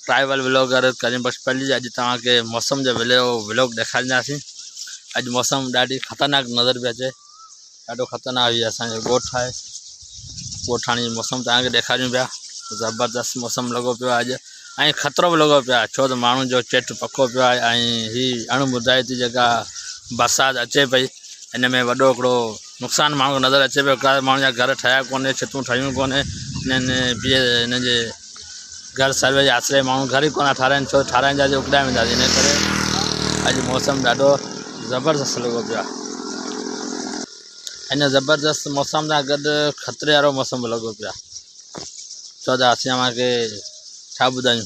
Tribal vlogger करीम बख्शपल्ली अॼु तव्हांखे मौसम जो व्लॉग ॾेखारींदासीं। अॼु मौसम ॾाढी ख़तरनाक नज़र पई अचे, ॾाढो ख़तरनाक हुई। असांजो ॻोठ आहे, ॻोठाणी मौसम तव्हांखे ॾेखारियूं पिया। ज़बरदस्त मौसम लॻो पियो आहे अॼु, ऐं ख़तरो बि लॻो पियो आहे, छो त माण्हुनि जो चेट पको पियो आहे। ऐं हीअ अणमुदाइती जेका बरसाति अचे पई, हिन में वॾो हिकिड़ो नुक़सानु माण्हू नज़र अचे पियो। का माण्हू जा घर ठहिया कोन्हे, छितूं ठहियूं कोन्हे, हिन जे घर सर्वे जे आसिरे माण्हू घर ई कोन ठाराइनि, छो ठाराईंदासीं उकड़ाए वेंदासीं। इन करे अॼु मौसम ॾाढो ज़बरदस्त लॻो पियो आहे। हिन ज़बरदस्त मौसम सां गॾु ख़तरे वारो मौसम लॻो पियो आहे, छो त असीं तव्हांखे छा ॿुधायूं,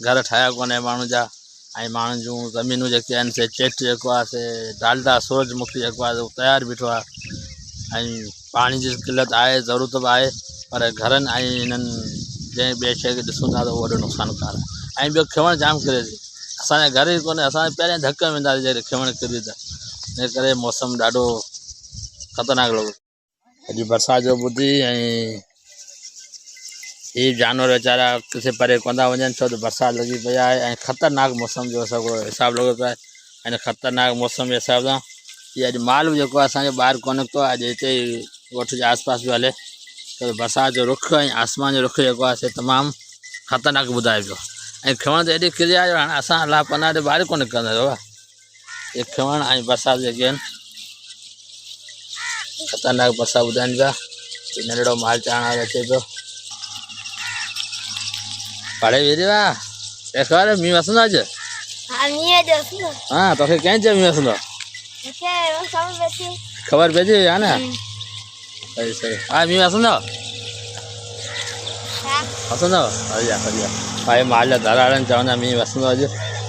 घर ठाहिया कोन्हे माण्हू जा, ऐं माण्हुनि जूं ज़मीनूं जेके आहिनि से चेट जेको आहे से डालडा सूरजमुखी जेको आहे उहो तयारु बीठो आहे। ऐं पाणी जी किल्लत आहे, ज़रूरत बि आहे, पर घरनि ऐं इन्हनि जंहिं ॿिए शइ खे ॾिसूं था त उहो वॾो नुक़सानुकार आहे। ऐं ॿियो खिवण जाम किरे थी, असांजा घर ई कोन्हे, असां पहिरियों धक में वेंदासीं जॾहिं खिवण किरी त। इन करे मौसम ॾाढो ख़तरनाक लॻो। अॼु बरसाति जो ॿुधी ऐं हीअ जानवर वीचारा किथे परे कोन था वञनि, छो त बरसाति लॻी पई आहे ऐं ख़तरनाक मौसम जो हिसाबु लॻो पियो आहे। हिन ख़तरनाक मौसम जे हिसाब सां हीअ अॼु माल बि जेको आहे असांजो ॿाहिरि कोन निकितो आहे, अॼु हिते ई ॻोठ जे आसपास पियो हले, छो त बरसाति जो रुख ऐं आसमान जो रुख जेको आहे से तमामु ख़तरनाक ॿुधाए पियो। ऐं खिवण त एॾी किरी आहे, हाणे असां अलाह पनाह ते ॿाहिरि कोन निकिरंदा बाबा। इहे खिवण ऐं बरसाति जेके आहिनि ख़तरनाक बरसाति ॿुधाइनि पिया। नंढड़ो माल चाढ़ण वारो अचे पियो, पढ़े वेरी वाह ख़बर मींहुं वसंदो अॼु? हाँ, तोखे कंहिं चयो मींहुं वसंदो? ख़बर पइजी वई आहे न? सही सही। हा, मींहुं वसंदो? वसंदो? बढ़िया बढ़िया। भाई माल जा दर वारनि चवंदा मींहुं वसंदो अॼु,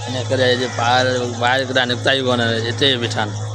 इन करे अॼु ॿाहिरि किथां निकिता ई कोन, हिते ई बीठा आहिनि।